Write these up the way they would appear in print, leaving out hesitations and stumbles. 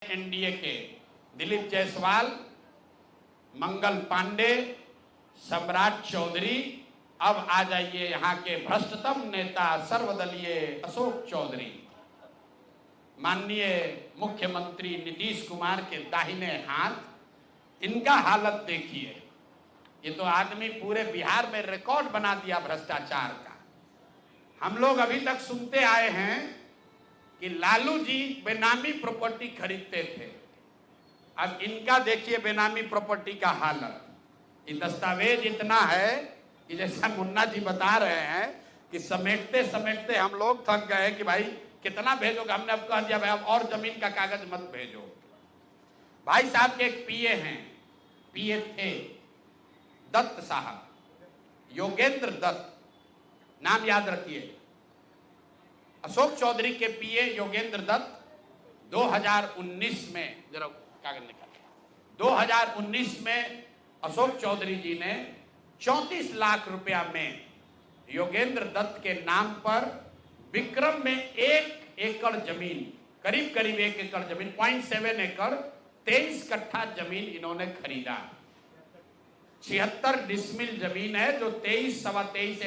NDA के दिलीप जायसवाल, मंगल पांडे, सम्राट चौधरी, अब आ जाइए यहाँ के भ्रष्टतम नेता सर्वदलीय अशोक चौधरी, माननीय मुख्यमंत्री नीतीश कुमार के दाहिने हाथ। इनका हालत देखिए, ये तो आदमी पूरे बिहार में रिकॉर्ड बना दिया भ्रष्टाचार का। हम लोग अभी तक सुनते आए हैं कि लालू जी बेनामी प्रॉपर्टी खरीदते थे, अब इनका देखिए बेनामी प्रॉपर्टी का हालत। ये दस्तावेज इतना है कि जैसा मुन्ना जी बता रहे हैं कि समेटते समेटते हम लोग थक गए कि भाई कितना भेजोगे। हमने अब कह दिया भाई अब और जमीन का कागज मत भेजो। भाई साहब के एक पीए हैं, पीए थे दत्त साहब, योगेंद्र दत्त, नाम याद रखिए। अशोक चौधरी के पीए योगेंद्र दत्त 2019 में, जरा कागज निकाल, 2019 में अशोक चौधरी जी ने 34 लाख रुपया में योगेंद्र दत्त के नाम पर विक्रम में 1 एकड़ जमीन, करीब करीब 1 एकड़ जमीन, 0.7 एकड़, 23 कट्ठा जमीन इन्होंने खरीदा। 76 डिसमिल जमीन है जो 23-23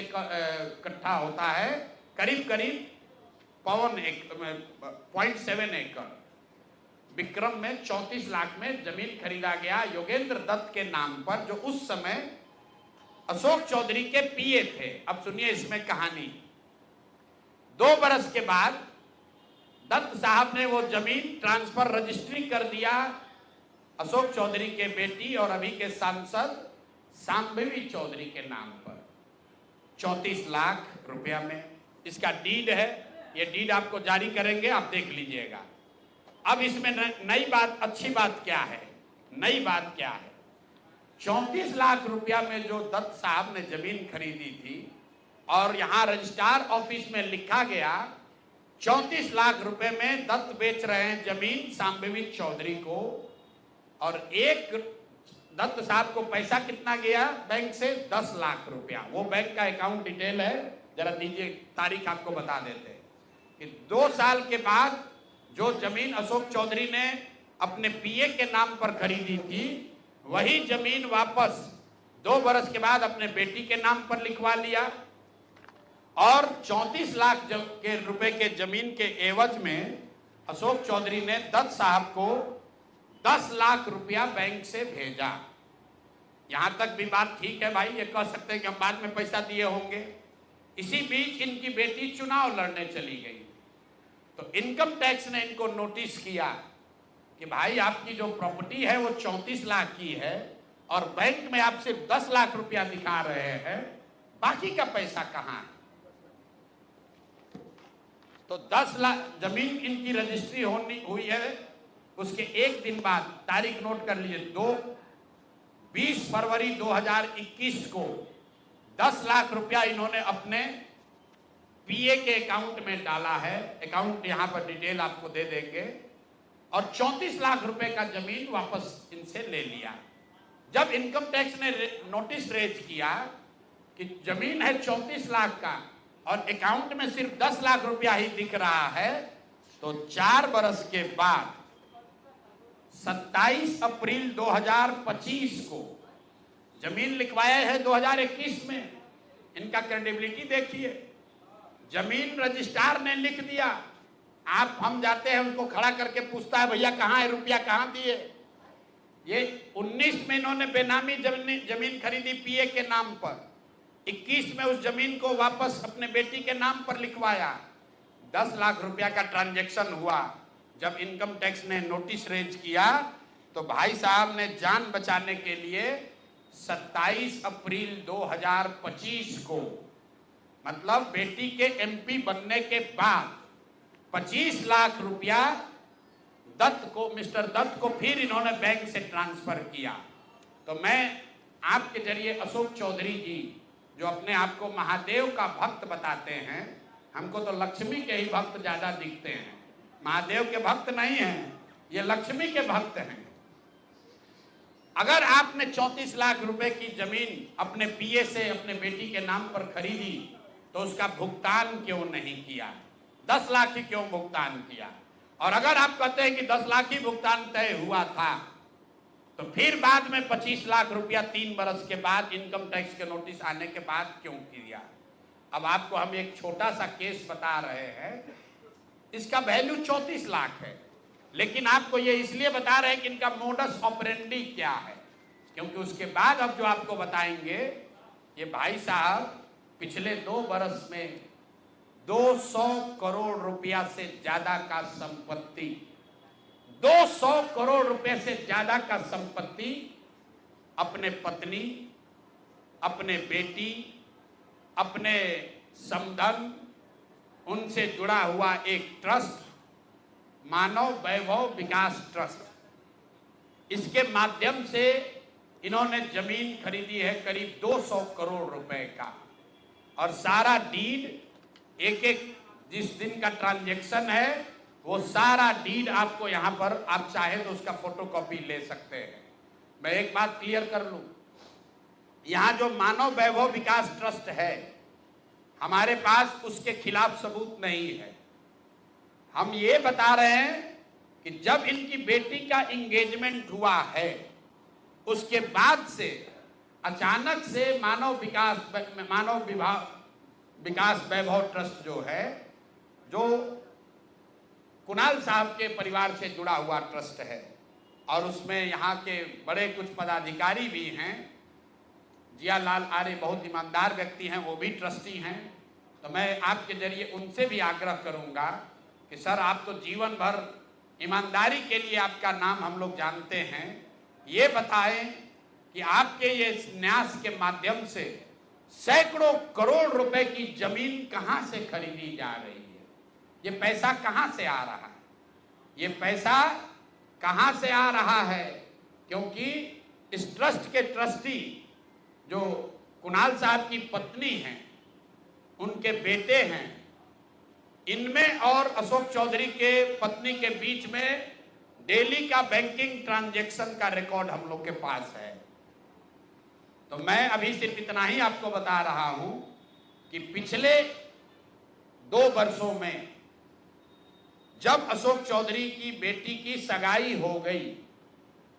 कट्ठा होता है, करीब करीब 0.7 एकड़। विक्रम में 34 लाख में जमीन खरीदा गया योगेंद्र दत्त के नाम पर, जो उस समय अशोक चौधरी के पीए थे। अब सुनिए इसमें कहानी। 2 बरस के बाद दत्त साहब ने वो जमीन ट्रांसफर रजिस्ट्री कर दिया अशोक चौधरी के बेटी और अभी के सांसद शांभवी चौधरी के नाम पर 34 लाख रुपया में। इसका डीड है, ये डीड आपको जारी करेंगे, आप देख लीजिएगा। अब इसमें नई बात, अच्छी बात क्या है, नई बात क्या है? 34 लाख रुपया में जो दत्त साहब ने जमीन खरीदी थी और यहां रजिस्ट्रार ऑफिस में लिखा गया 34 लाख रुपए में दत्त बेच रहे हैं जमीन शांभवी चौधरी को, और एक दत्त साहब को पैसा कितना गया बैंक से? 10 लाख रुपया। वो बैंक का अकाउंट डिटेल है, जरा दीजिए, तारीख आपको बता देते हैं कि 2 साल के बाद जो जमीन अशोक चौधरी ने अपने पीए के नाम पर खरीदी थी, वही जमीन वापस 2 बरस के बाद अपने बेटी के नाम पर लिखवा लिया, और 34 लाख के रुपए के जमीन के एवज में अशोक चौधरी ने दत्त साहब को 10 लाख रुपया बैंक से भेजा। यहां तक भी बात ठीक है भाई, ये कह सकते हैं कि हम बाद में पैसा दिए होंगे। इसी बीच इनकी बेटी चुनाव लड़ने चली गई, तो इनकम टैक्स ने इनको नोटिस किया कि भाई आपकी जो प्रॉपर्टी है वो 34 लाख की है और बैंक में आप सिर्फ 10 लाख रुपया दिखा रहे हैं, बाकी का पैसा कहां है? तो 10 लाख जमीन इनकी रजिस्ट्री हुई है। उसके एक दिन बाद, तारीख नोट कर लीजिए, 20 फरवरी 2021 को 10 लाख रुपया इन्होंने अपने पीए के अकाउंट में डाला है। अकाउंट यहां पर डिटेल आपको दे देंगे, और 34 लाख रुपए का जमीन वापस इनसे ले लिया। जब इनकम टैक्स ने नोटिस रेज किया कि जमीन है 34 लाख का और अकाउंट में सिर्फ 10 लाख रुपया ही दिख रहा है, तो 4 बरस के बाद 27 अप्रैल 2025 को जमीन लिखवाया है 2021 में। इनका क्रेडिबिलिटी देखिए, जमीन रजिस्ट्रार ने लिख दिया, आप हम जाते हैं उसको खड़ा करके पूछता है भैया कहाँ है रुपया, कहाँ दिए? ये 19 में इन्होंने बेनामी जमीन खरीदी पीए के नाम पर, 21 में उस जमीन को वापस अपने बेटी के नाम पर लिखवाया। 10 लाख रुपया का ट्रांजैक्शन हुआ। जब इनकम टैक्स ने नोटिस रेज किया तो भाई साहब ने जान बचाने के लिए 27 अप्रैल 2025 को, मतलब बेटी के एमपी बनने के बाद 25 लाख रुपया दत्त को, मिस्टर दत्त को फिर इन्होंने बैंक से ट्रांसफर किया। तो मैं आपके जरिए अशोक चौधरी जी, जो अपने आप को महादेव का भक्त बताते हैं, हमको तो लक्ष्मी के ही भक्त ज्यादा दिखते हैं, महादेव के भक्त नहीं हैं, ये लक्ष्मी के भक्त हैं। अगर आपने 34 लाख रुपए की जमीन अपने पीए से अपने बेटी के नाम पर खरीदी तो उसका भुगतान क्यों नहीं किया? 10 लाख ही क्यों भुगतान किया? और अगर आप कहते हैं कि 10 लाख ही भुगतान तय हुआ था, तो फिर बाद में 25 लाख रुपया 3 बरस के बाद इनकम टैक्स के नोटिस आने के बाद क्यों किया? अब आपको हम एक छोटा सा केस बता रहे हैं, इसका वैल्यू 34 लाख है, लेकिन आपको ये इसलिए बता रहे हैं कि इनका मोडस ऑपरेंडी क्या है, क्योंकि उसके बाद अब जो आपको बताएंगे, ये भाई साहब पिछले 2 बरस में 200 करोड़ रुपया से ज्यादा का संपत्ति, 200 करोड़ रुपए से ज्यादा का संपत्ति अपने पत्नी, अपने बेटी, अपने समधन, उनसे जुड़ा हुआ एक ट्रस्ट, मानव वैभव विकास ट्रस्ट, इसके माध्यम से इन्होंने जमीन खरीदी है करीब 200 करोड़ रुपए का। और सारा डीड एक एक जिस दिन का ट्रांजैक्शन है वो सारा डीड आपको यहां पर, आप चाहे तो उसका फोटोकॉपी ले सकते हैं। मैं एक बात क्लियर कर लूं, यहां जो मानव वैभव विकास ट्रस्ट है, हमारे पास उसके खिलाफ सबूत नहीं है। हम ये बता रहे हैं कि जब इनकी बेटी का एंगेजमेंट हुआ है, उसके बाद से अचानक से मानव विकास वैभव ट्रस्ट जो है, जो कुणाल साहब के परिवार से जुड़ा हुआ ट्रस्ट है, और उसमें यहाँ के बड़े कुछ पदाधिकारी भी हैं, जियालाल आर्य बहुत ईमानदार व्यक्ति हैं, वो भी ट्रस्टी हैं। तो मैं आपके जरिए उनसे भी आग्रह करूंगा कि सर, आप तो जीवन भर ईमानदारी के लिए आपका नाम हम लोग जानते हैं, ये बताएं कि आपके ये न्यास के माध्यम से सैकड़ों करोड़ रुपए की जमीन कहां से खरीदी जा रही है, ये पैसा कहां से आ रहा है, ये पैसा कहां से आ रहा है? क्योंकि इस ट्रस्ट के ट्रस्टी जो कुणाल साहब की पत्नी हैं, उनके बेटे हैं, इनमें और अशोक चौधरी के पत्नी के बीच में डेली का बैंकिंग ट्रांजैक्शन का रिकॉर्ड हम लोग के पास है। तो मैं अभी सिर्फ इतना ही आपको बता रहा हूं कि पिछले 2 वर्षों में जब अशोक चौधरी की बेटी की सगाई हो गई,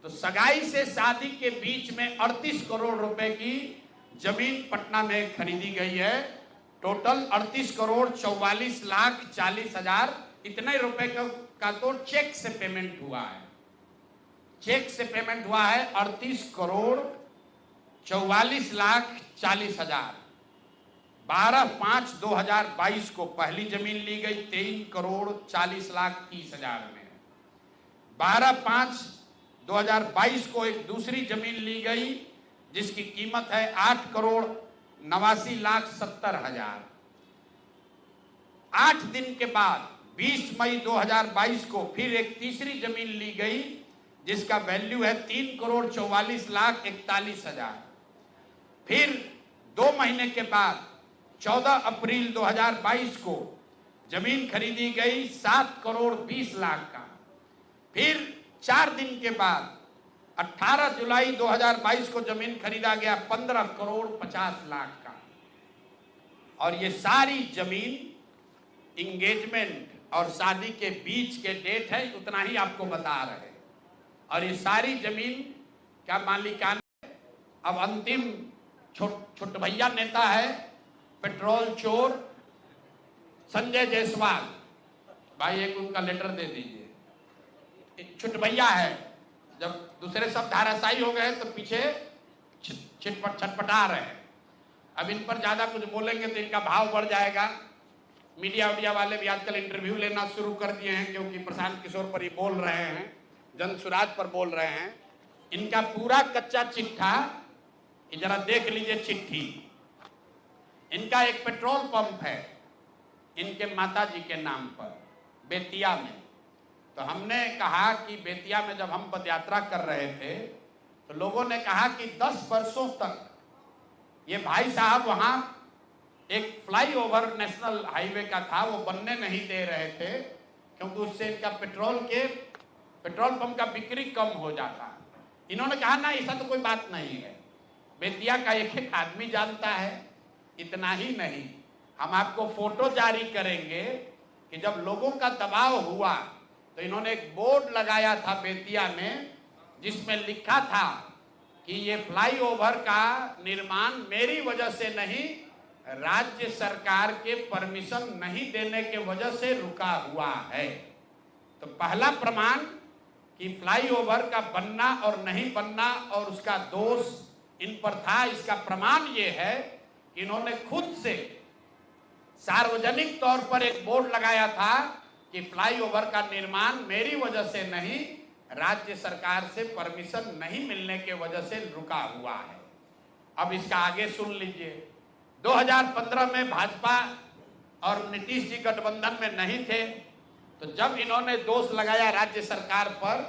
तो सगाई से शादी के बीच में 38 करोड़ रुपए की जमीन पटना में खरीदी गई है। टोटल 38 करोड़ 44 लाख 40 हजार इतने रुपए का तो चेक से पेमेंट हुआ है। चेक से पेमेंट हुआ है 38 करोड़ 44 लाख 40 हजार। 12/5/2022 को पहली जमीन ली गई 23 करोड़ 40 लाख 30 हजार में। 12/5/2022 को एक दूसरी जमीन ली गई जिसकी कीमत है 8 करोड़ 89 लाख 70 हजार। 8 दिन के बाद 20 मई 2022 को फिर एक तीसरी जमीन ली गई जिसका वैल्यू है 3 करोड़ 44 लाख 41 हजार। फिर 2 महीने के बाद 14 अप्रैल 2022 को जमीन खरीदी गई 7 करोड़ 20 लाख का। फिर 4 दिन के बाद 18 जुलाई 2022 को जमीन खरीदा गया 15 करोड़ 50 लाख का। और ये सारी जमीन इंगेजमेंट और शादी के बीच के डेट है, उतना ही आपको बता रहे। और ये सारी जमीन का मालिकाना अब अंतिम छोट भैया नेता है पेट्रोल चोर संजय जायसवाल भाई, एक उनका लेटर दे दीजिए। छोट भैया है, जब दूसरे सब धाराशायी हो गए तो पीछे छटपटा रहे हैं। अब इन पर ज्यादा कुछ बोलेंगे तो इनका भाव बढ़ जाएगा। मीडिया वाले भी आजकल इंटरव्यू लेना शुरू कर दिए हैं, क्योंकि प्रशांत किशोर पर ही बोल रहे हैं, जनसुराज पर बोल रहे हैं। इनका पूरा कच्चा चिट्ठा जरा देख लीजिए चिट्ठी। इनका एक पेट्रोल पंप है इनके माताजी के नाम पर बेतिया में। तो हमने कहा कि बेतिया में जब हम पदयात्रा कर रहे थे तो लोगों ने कहा कि 10 वर्षों तक ये भाई साहब वहां एक फ्लाईओवर नेशनल हाईवे का था, वो बनने नहीं दे रहे थे, क्योंकि उससे इनका पेट्रोल पंप का बिक्री कम हो जाता। इन्होंने कहा ना, ऐसा तो कोई बात नहीं है, बेतिया का एक एक आदमी जानता है। इतना ही नहीं, हम आपको फोटो जारी करेंगे कि जब लोगों का दबाव हुआ तो इन्होंने एक बोर्ड लगाया था बेतिया में, जिसमें लिखा था कि ये फ्लाईओवर का निर्माण मेरी वजह से नहीं, राज्य सरकार के परमिशन नहीं देने के वजह से रुका हुआ है। तो पहला प्रमाण कि फ्लाईओवर का बनना और नहीं बनना और उसका दोष इन पर था, इसका प्रमाण ये है कि इन्होंने खुद से सार्वजनिक तौर पर एक बोर्ड लगाया था कि फ्लाईओवर का निर्माण मेरी वजह से नहीं, राज्य सरकार से परमिशन नहीं मिलने के वजह से रुका हुआ है। अब इसका आगे सुन लीजिए। 2015 में भाजपा और नीतीश जी गठबंधन में नहीं थे, तो जब इन्होंने दोष लगाया राज्य सरकार पर,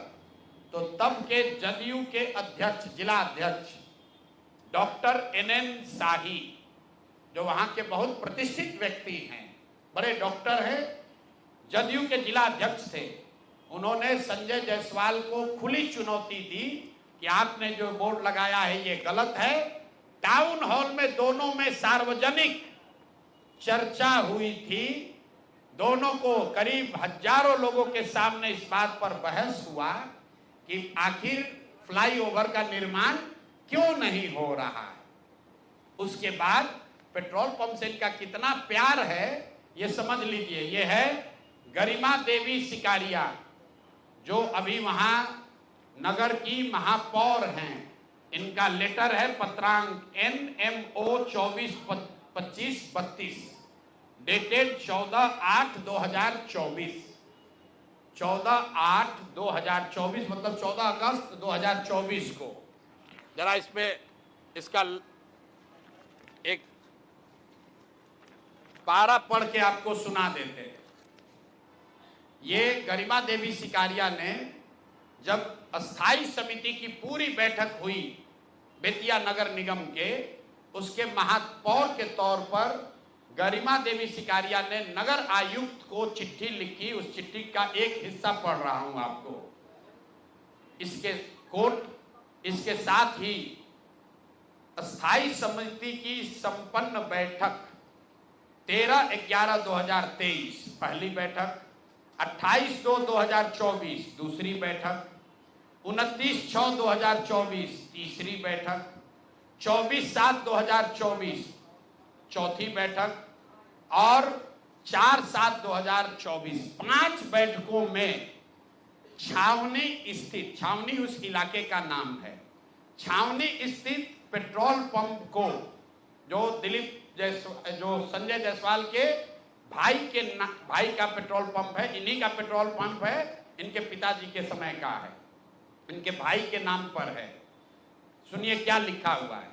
तो तब के जदयू के अध्यक्ष, जिला अध्यक्ष डॉक्टर NN शाही, जो वहां के बहुत प्रतिष्ठित व्यक्ति हैं, बड़े डॉक्टर हैं, जदयू के जिला अध्यक्ष थे, उन्होंने संजय जायसवाल को खुली चुनौती दी कि आपने जो बोर्ड लगाया है ये गलत है। टाउन हॉल में दोनों में सार्वजनिक चर्चा हुई थी, दोनों को करीब हजारों लोगों के सामने इस बात पर बहस हुआ कि आखिर फ्लाईओवर का निर्माण क्यों नहीं हो रहा है। उसके बाद पेट्रोल पंप से इनका कितना प्यार है ये समझ लीजिए। ये है गरिमा देवी सिकारिया, जो अभी वहां नगर की महापौर हैं। इनका लेटर है पत्रांक NMO 242532 डेटेड 14/8/2024, 14/8/2024 मतलब 14 अगस्त 2024 को। जरा इसमें इसका एक पारा पढ़ के आपको सुना देते हैं। ये गरिमा देवी सिकारिया ने जब अस्थाई समिति की पूरी बैठक हुई बेतिया नगर निगम के, उसके महापौर के तौर पर गरिमा देवी सिकारिया ने नगर आयुक्त को चिट्ठी लिखी। उस चिट्ठी का एक हिस्सा पढ़ रहा हूं आपको, इसके कोट। इसके साथ ही अस्थाई समिति की संपन्न बैठक 13/11/2023 पहली बैठक, 28/2/2024 दूसरी बैठक, 29/6/2024 तीसरी बैठक, 24/7/2024 चौथी बैठक और 4/7/2024 5 बैठकों में छावनी स्थित, छावनी उस इलाके का नाम है, छावनी स्थित पेट्रोल पंप को, जो जो संजय जायसवाल के भाई का पेट्रोल पंप है, इन्हीं का पेट्रोल पंप है, इनके पिताजी के समय का है, इनके भाई के नाम पर है। सुनिए क्या लिखा हुआ है।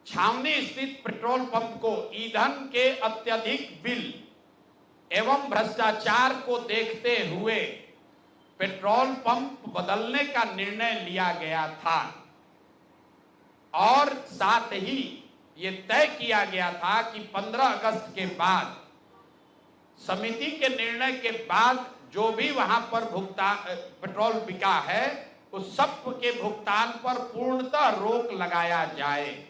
छावनी स्थित पेट्रोल पंप को ईंधन के अत्यधिक बिल एवं भ्रष्टाचार को देखते हुए पेट्रोल पंप बदलने का निर्णय लिया गया था और साथ ही ये तय किया गया था कि 15 अगस्त के बाद समिति के निर्णय के बाद जो भी वहां पर भुगतान पेट्रोल बिका है उस सब के भुगतान पर पूर्णतः रोक लगाया जाए।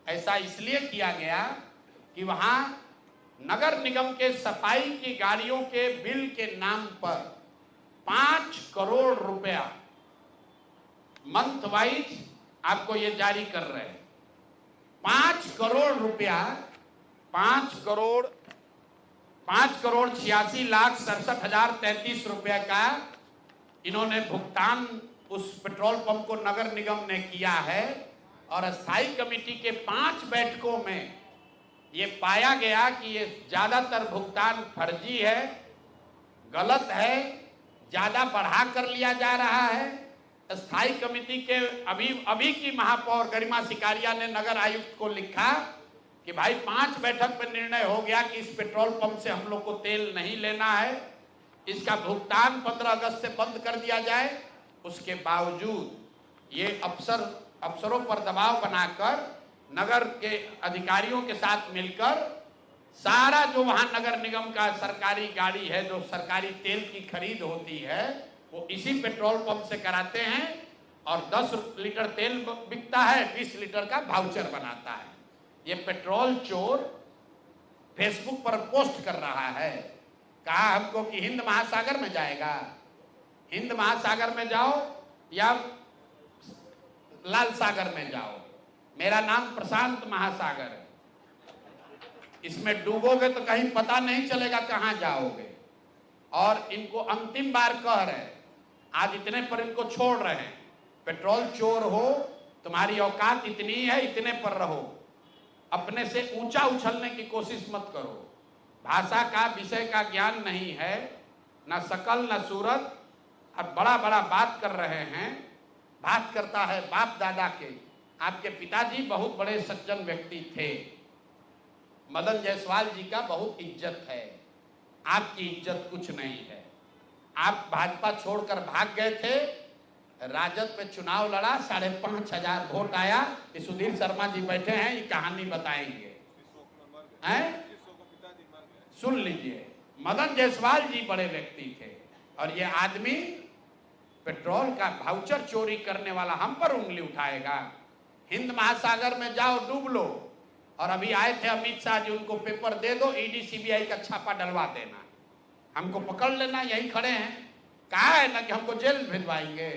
ऐसा इसलिए किया गया कि वहां नगर निगम के सफाई की गाड़ियों के बिल के नाम पर 5 करोड़ रुपया मंथ वाइज आपको ये जारी कर रहे हैं। 5 करोड़ रुपया, 5,86,67,33 रुपए का इन्होंने भुगतान उस पेट्रोल पंप को नगर निगम ने किया है। और अस्थाई कमेटी के 5 बैठकों में ये पाया गया कि ये ज्यादातर भुगतान फर्जी है, गलत है, ज्यादा बढ़ा कर लिया जा रहा है। अस्थाई कमेटी के अभी की महापौर गरिमा सिकारिया ने नगर आयुक्त को लिखा कि भाई 5 बैठक में निर्णय हो गया कि इस पेट्रोल पंप से हम लोग को तेल नहीं लेना है, इसका भुगतान 15 अगस्त से बंद कर दिया जाए। उसके बावजूद ये अफसरों पर दबाव बनाकर नगर के अधिकारियों के साथ मिलकर सारा जो वहां नगर निगम का सरकारी गाड़ी है, जो सरकारी तेल की खरीद होती है, वो इसी पेट्रोल पंप से कराते हैं और 10 लीटर तेल बिकता है, 20 लीटर का वाउचर बनाता है। ये पेट्रोल चोर फेसबुक पर पोस्ट कर रहा है कहा हमको कि हिंद महासागर में जाएगा, हिंद महासागर में जाओ या लाल सागर में जाओ, मेरा नाम प्रशांत महासागर है, इसमें डूबोगे तो कहीं पता नहीं चलेगा कहां जाओगे। और इनको अंतिम बार कह रहे हैं, आज इतने पर इनको छोड़ रहे हैं, पेट्रोल चोर हो, तुम्हारी औकात इतनी है, इतने पर रहो, अपने से ऊंचा उछलने की कोशिश मत करो। भाषा का विषय का ज्ञान नहीं है, ना शकल ना सूरत, अब बड़ा बड़ा बात कर रहे हैं। बात करता है बाप दादा के, आपके पिताजी बहुत बड़े सज्जन व्यक्ति थे, मदन जायसवाल जी का बहुत इज्जत है, आपकी इज्जत कुछ नहीं है। आप भाजपा छोड़कर भाग गए थे, राजद पे चुनाव लड़ा, 5,500 वोट आया, ये सुधीर शर्मा जी बैठे हैं, ये कहानी बताएंगे, हैं? सुन लीजिए, मदन जायसवाल जी बड़े व्यक्ति थे और ये आदमी पेट्रोल का वाउचर चोरी करने वाला हम पर उंगली उठाएगा। हिंद महासागर में जाओ डूब लो। और अभी आए थे अमित शाह जी, उनको पेपर दे दो, ईडी सीबीआई का छापा डलवा देना, हमको पकड़ लेना, यही खड़े हैं, कहा है ना कि हमको जेल भिजवाएंगे।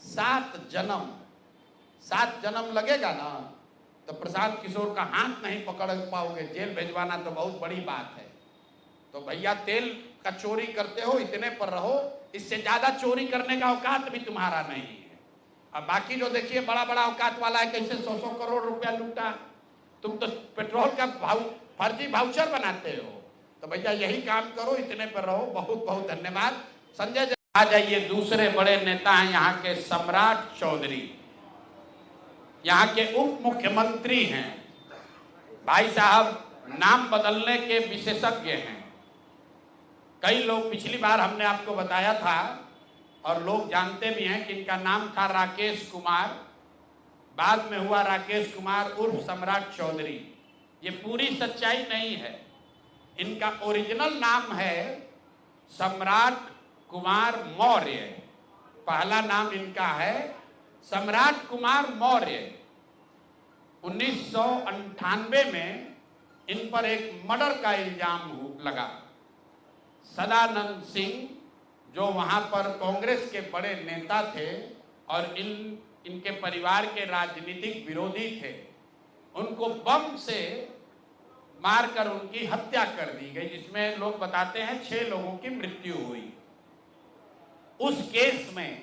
7 जन्म लगेगा ना तो प्रशांत किशोर का हाथ नहीं पकड़ पाओगे, जेल भिजवाना तो बहुत बड़ी बात है। तो भैया तेल का चोरी करते हो, इतने पर रहो, इससे ज्यादा चोरी करने का औकात भी तुम्हारा नहीं है। अब बाकी जो देखिए बड़ा बड़ा औकात वाला है, कैसे 100 करोड़ रुपया लूटा, तुम तो पेट्रोल का फर्जी वाउचर बनाते हो। तो भैया यही काम करो, इतने पर रहो। बहुत बहुत धन्यवाद। संजय जी आ जाइए। दूसरे बड़े नेता हैं यहाँ के सम्राट चौधरी, यहाँ के उप मुख्यमंत्री हैं, भाई साहब नाम बदलने के विशेषज्ञ हैं। कई लोग, पिछली बार हमने आपको बताया था और लोग जानते भी हैं कि इनका नाम था राकेश कुमार, बाद में हुआ राकेश कुमार उर्फ सम्राट चौधरी। ये पूरी सच्चाई नहीं है, इनका ओरिजिनल नाम है सम्राट कुमार मौर्य। पहला नाम इनका है सम्राट कुमार मौर्य। 1998 में इन पर एक मर्डर का इल्जाम लगा। सदानंद सिंह जो वहां पर कांग्रेस के बड़े नेता थे और इनके परिवार के राजनीतिक विरोधी थे, उनको बम से मारकर उनकी हत्या कर दी गई, जिसमें लोग बताते हैं 6 लोगों की मृत्यु हुई। उस केस में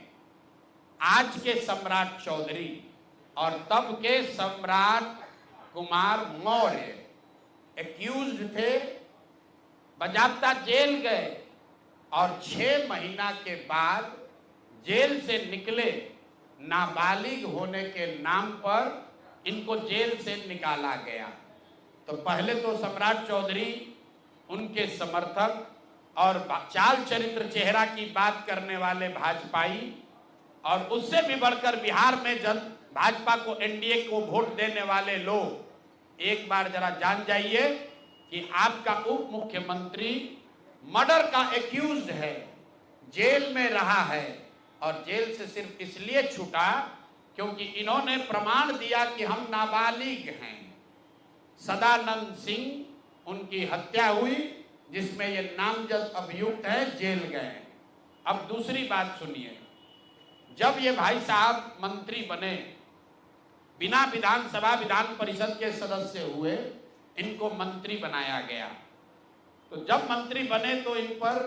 आज के सम्राट चौधरी और तब के सम्राट कुमार मौर्य एक्यूज्ड थे, बजाबता जेल गए और 6 महीना के बाद जेल से निकले, नाबालिग होने के नाम पर इनको जेल से निकाला गया। तो पहले तो सम्राट चौधरी, उनके समर्थक और चाल चरित्र चेहरा की बात करने वाले भाजपाई, और उससे भी बढ़कर बिहार में भाजपा को, एनडीए को वोट देने वाले लोग, एक बार जरा जान जाइए कि आपका उप मुख्यमंत्री मर्डर का एक्यूज्ड है, जेल में रहा है और जेल से सिर्फ इसलिए छूटा क्योंकि इन्होंने प्रमाण दिया कि हम नाबालिग हैं। सदानंद सिंह, उनकी हत्या हुई, जिसमें ये नामजद अभियुक्त है, जेल गए। अब दूसरी बात सुनिए, जब ये भाई साहब मंत्री बने, बिना विधानसभा विधान परिषद के सदस्य हुए, इनको मंत्री बनाया गया। तो जब मंत्री बने तो इन पर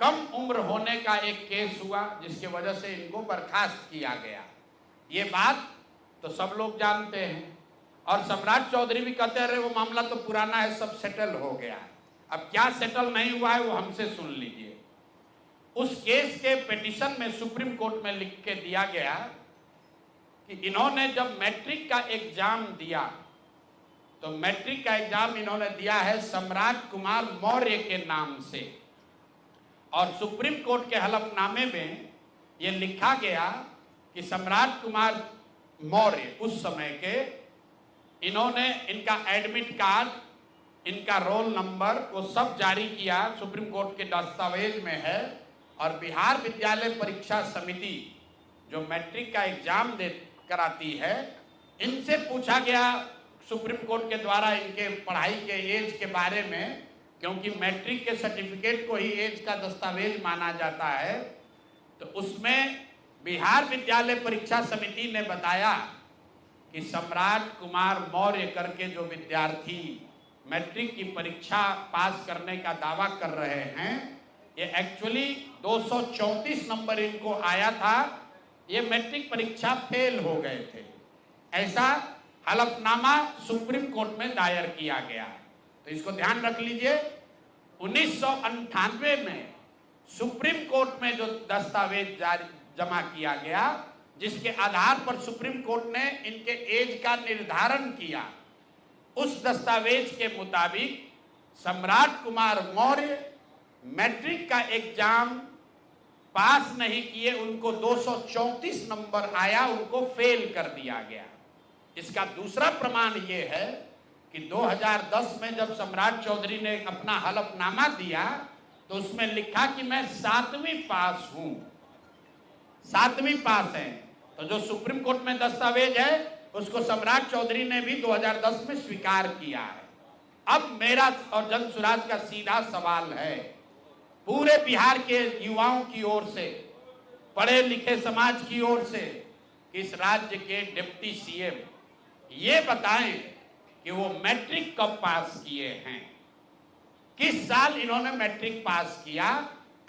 कम उम्र होने का एक केस हुआ, जिसकी वजह से इनको बर्खास्त किया गया। ये बात तो सब लोग जानते हैं और सम्राट चौधरी भी कहते रहे वो मामला तो पुराना है, सब सेटल हो गया है। अब क्या सेटल नहीं हुआ है वो हमसे सुन लीजिए। उस केस के पिटीशन में सुप्रीम कोर्ट में लिख के दिया गया कि इन्होंने जब मैट्रिक का एग्जाम दिया, तो मैट्रिक का एग्जाम इन्होंने दिया है सम्राट कुमार मौर्य के नाम से, और सुप्रीम कोर्ट के हलफनामे में यह लिखा गया कि सम्राट कुमार मौर्य उस समय के, इन्होंने इनका एडमिट कार्ड, इनका रोल नंबर वो सब जारी किया, सुप्रीम कोर्ट के दस्तावेज में है। और बिहार विद्यालय परीक्षा समिति जो मैट्रिक का एग्जाम दे कराती है, इनसे पूछा गया सुप्रीम कोर्ट के द्वारा इनके पढ़ाई के एज के बारे में, क्योंकि मैट्रिक के सर्टिफिकेट को ही एज का दस्तावेज माना जाता है। तो उसमें बिहार विद्यालय परीक्षा समिति ने बताया कि सम्राट कुमार मौर्य करके जो विद्यार्थी मैट्रिक की परीक्षा पास करने का दावा कर रहे हैं, ये एक्चुअली 234 नंबर इनको आया था, ये मैट्रिक परीक्षा फेल हो गए थे। ऐसा हलफनामा सुप्रीम कोर्ट में दायर किया गया। तो इसको ध्यान रख लीजिए। 1998 में सुप्रीम कोर्ट में जो दस्तावेज जमा किया गया, जिसके आधार पर सुप्रीम कोर्ट ने इनके एज का निर्धारण किया, उस दस्तावेज के मुताबिक सम्राट कुमार मौर्य मैट्रिक का एग्जाम पास नहीं किए, उनको 234 नंबर आया, उनको फेल कर दिया गया। इसका दूसरा प्रमाण यह है कि 2010 में जब सम्राट चौधरी ने अपना हलफनामा दिया तो उसमें लिखा कि मैं 7वीं पास हूं, 7वीं पास है। तो जो सुप्रीम कोर्ट में दस्तावेज है उसको सम्राट चौधरी ने भी 2010 में स्वीकार किया है। अब मेरा और जन सुराज का सीधा सवाल है पूरे बिहार के युवाओं की ओर से, पढ़े लिखे समाज की ओर से, कि इस राज्य के डिप्टी सीएम ये बताएं कि वो मैट्रिक कब पास किए हैं, किस साल इन्होंने मैट्रिक पास किया।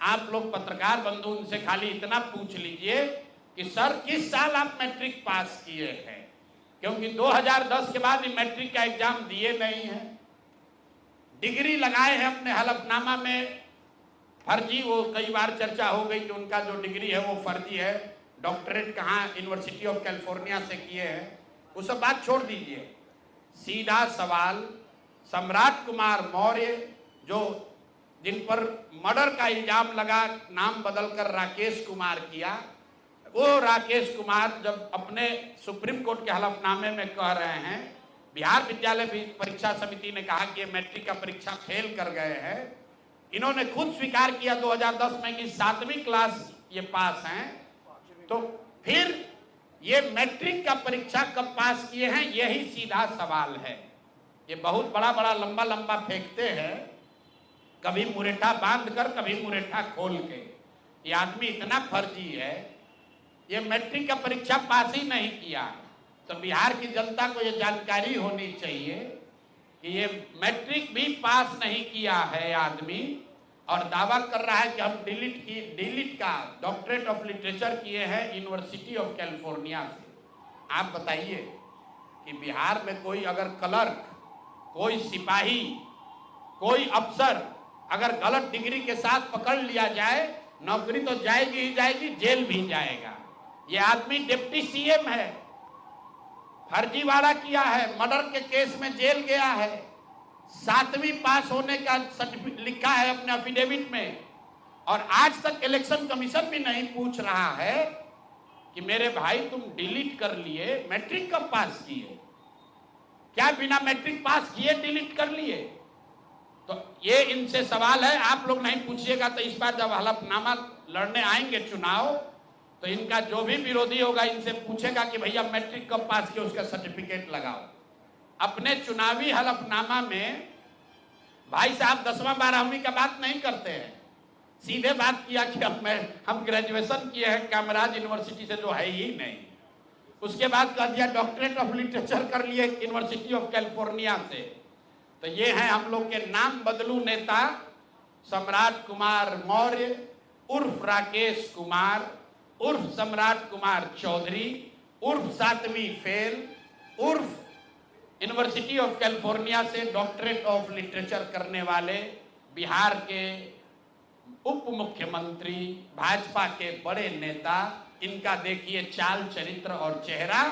आप लोग पत्रकार बंधु उनसे खाली इतना पूछ लीजिए कि सर किस साल आप मैट्रिक पास किए हैं, क्योंकि 2010 के बाद मैट्रिक का एग्जाम दिए नहीं है। डिग्री लगाए हैं अपने हलफनामा में, फर्जी, वो कई बार चर्चा हो गई कि उनका जो डिग्री है वो फर्जी है, डॉक्टरेट कहाँ यूनिवर्सिटी ऑफ कैलिफोर्निया से किए हैं, वो सब बात छोड़ दीजिए। सीधा सवाल, सम्राट कुमार मौर्य जो जिन पर मर्डर का इल्जाम लगा, नाम बदलकर राकेश कुमार किया, वो राकेश कुमार जब अपने सुप्रीम कोर्ट के हलफनामे में कह रहे हैं, बिहार विद्यालय परीक्षा समिति ने कहा कि ये मैट्रिक का परीक्षा फेल कर गए हैं, इन्होंने खुद स्वीकार किया 2010 में कि 7वीं क्लास ये पास हैं, तो फिर ये मैट्रिक का परीक्षा कब पास किए हैं, यही सीधा सवाल है। ये बहुत बड़ा बड़ा लंबा लंबा फेंकते हैं, कभी मुरेठा बांध कर, कभी मुरेठा खोल के। ये आदमी इतना फर्जी है, ये मैट्रिक का परीक्षा पास ही नहीं किया। तो बिहार की जनता को ये जानकारी होनी चाहिए कि ये मैट्रिक भी पास नहीं किया है आदमी, और दावा कर रहा है कि हम डिलीट का डॉक्टरेट ऑफ लिटरेचर किए हैं यूनिवर्सिटी ऑफ कैलिफोर्निया से। आप बताइए कि बिहार में कोई अगर क्लर्क, कोई सिपाही, कोई अफसर अगर गलत डिग्री के साथ पकड़ लिया जाए, नौकरी तो जाएगी ही जाएगी, जेल भी जाएगा। ये आदमी डिप्टी सीएम है, फर्जीवाड़ा किया है, मर्डर के केस में जेल गया है, 7वीं पास होने का सर्टिफिकेट लिखा है अपने एफिडेविट में, और आज तक इलेक्शन कमीशन भी नहीं पूछ रहा है कि मेरे भाई तुम डिलीट कर लिए, मैट्रिक कब पास किए, क्या बिना मैट्रिक पास किए डिलीट कर लिए। तो ये इनसे सवाल है, आप लोग नहीं पूछिएगा तो इस बार जब हलफनामा लड़ने आएंगे चुनाव, तो इनका जो भी विरोधी होगा इनसे पूछेगा कि भैया मैट्रिक कब पास किया, उसका सर्टिफिकेट लगाओ। अपने चुनावी हलफनामा में भाई साहब 10वां 12वीं का बात नहीं करते हैं, सीधे बात किया कि हम ग्रेजुएशन किए हैं कामराज यूनिवर्सिटी से, जो है ही नहीं। उसके बाद कह दिया डॉक्टरेट ऑफ लिटरेचर कर लिए यूनिवर्सिटी ऑफ कैलिफोर्निया से। तो ये है हम लोग के नाम बदलू नेता सम्राट कुमार मौर्य उर्फ राकेश कुमार उर्फ सम्राट कुमार चौधरी उर्फ 7वीं फेल उर्फ यूनिवर्सिटी ऑफ कैलिफोर्निया से डॉक्टरेट ऑफ लिटरेचर करने वाले बिहार के उप मुख्यमंत्री, भाजपा के बड़े नेता। इनका देखिए चाल चरित्र और चेहरा,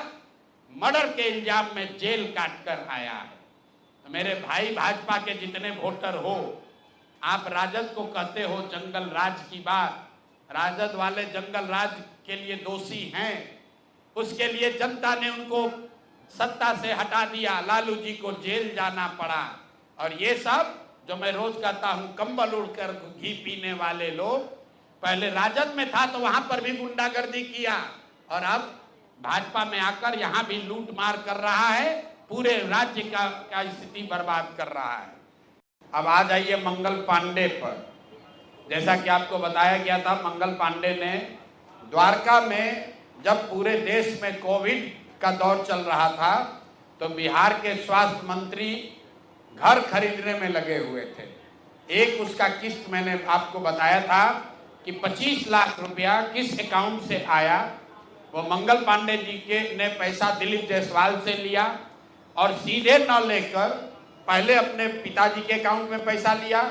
मर्डर के इल्जाम में जेल काट कर आया है। तो मेरे भाई भाजपा के जितने वोटर हो, आप राजद को कहते हो जंगल राज की बात, राजद वाले जंगल राज के लिए दोषी हैं, उसके लिए जनता ने उनको सत्ता से हटा दिया, लालू जी को जेल जाना पड़ा। और ये सब जो मैं रोज कहता हूं, कंबल उड़कर घी पीने वाले लोग, पहले राजद में था तो वहां पर भी गुंडागर्दी किया, और अब भाजपा में आकर यहां भी लूट मार कर रहा है, पूरे राज्य का स्थिति बर्बाद कर रहा है। अब आ जाइए मंगल पांडे पर। जैसा कि आपको बताया गया था, मंगल पांडे ने द्वारका में जब पूरे देश में कोविड का दौर चल रहा था तो बिहार के स्वास्थ्य मंत्री घर खरीदने में लगे हुए थे। एक उसका किस्त मैंने आपको बताया था कि 25 लाख रुपया किस अकाउंट से आया। वो मंगल पांडे जी के ने पैसा दिलीप जायसवाल से लिया और सीधे न लेकर पहले अपने पिताजी के अकाउंट में पैसा लिया,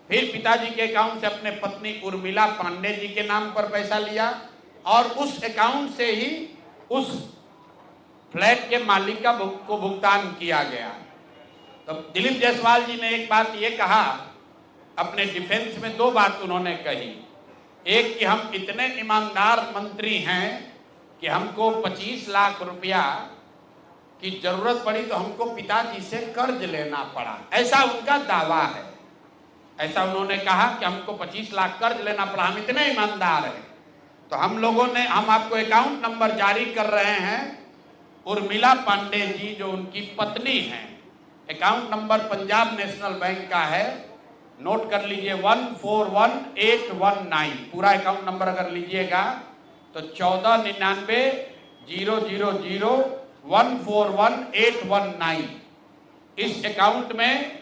फिर पिताजी के अकाउंट से अपने पत्नी उर्मिला पांडे जी के नाम पर पैसा लिया और उस अकाउंट से ही उस फ्लैट के मालिक को भुगतान किया गया। तो दिलीप जायसवाल जी ने एक बात ये कहा, अपने डिफेंस में दो बात उन्होंने कही। एक कि हम इतने ईमानदार मंत्री हैं कि हमको 25 लाख रुपया की जरूरत पड़ी तो हमको पिताजी से कर्ज लेना पड़ा, ऐसा उनका दावा है। ऐसा उन्होंने कहा कि हमको 25 लाख कर्ज लेना पड़ा, हम इतने ईमानदार हैं। तो हम आपको अकाउंट नंबर जारी कर रहे हैं। उर्मिला पांडे जी जो उनकी पत्नी हैं, account number Punjab national bank का है, नोट कर लीजिए 141819। पूरा अकाउंट नंबर अगर लीजिएगा तो 14990001411819। इस अकाउंट में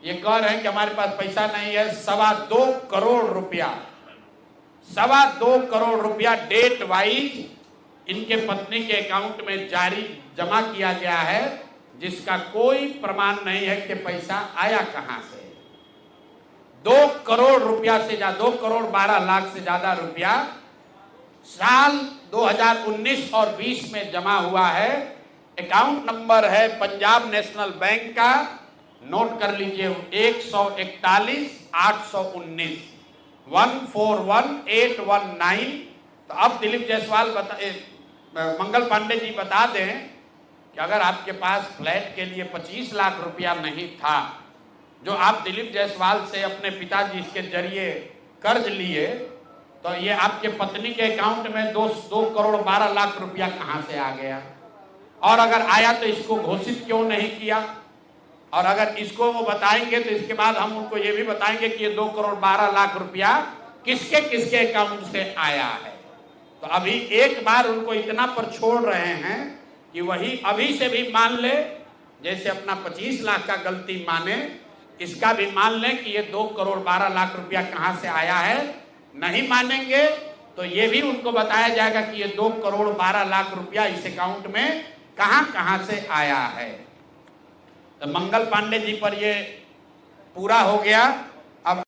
ये कह रहे हैं कि हमारे पास पैसा नहीं है। 2.25 करोड़ रुपया, 2.25 करोड़ रुपया डेट वाइज इनके पत्नी के अकाउंट में जारी जमा किया गया है, जिसका कोई प्रमाण नहीं है कि पैसा आया कहां से। 2 करोड़ रुपया से ज्यादा, 2 करोड़ 12 लाख से ज्यादा रुपया साल 2019 और 20 में जमा हुआ है। अकाउंट नंबर है पंजाब नेशनल बैंक का, नोट कर लीजिए 141 141819। तो अब दिलीप जायसवाल मंगल पांडे जी बता दें कि अगर आपके पास फ्लैट के लिए 25 लाख रुपया नहीं था, जो आप दिलीप जायसवाल से अपने पिताजी के जरिए कर्ज लिए, तो ये आपके पत्नी के अकाउंट में 2 करोड़ 12 लाख रुपया कहां से आ गया? और अगर आया तो इसको घोषित क्यों नहीं किया? और अगर इसको वो बताएंगे तो इसके बाद हम उनको ये भी बताएंगे कि ये 2 करोड़ 12 लाख रुपया किसके किसके अकाउंट से आया है। तो अभी एक बार उनको इतना पर छोड़ रहे हैं कि वही अभी से भी मान ले, जैसे अपना 25 लाख का गलती माने, इसका भी मान लें कि ये 2 करोड़ 12 लाख रुपया कहां से आया है। नहीं मानेंगे तो ये भी उनको बताया जाएगा कि ये 2 करोड़ 12 लाख रुपया इस अकाउंट में कहां कहां से आया है। तो मंगल पांडे जी पर ये पूरा हो गया। अब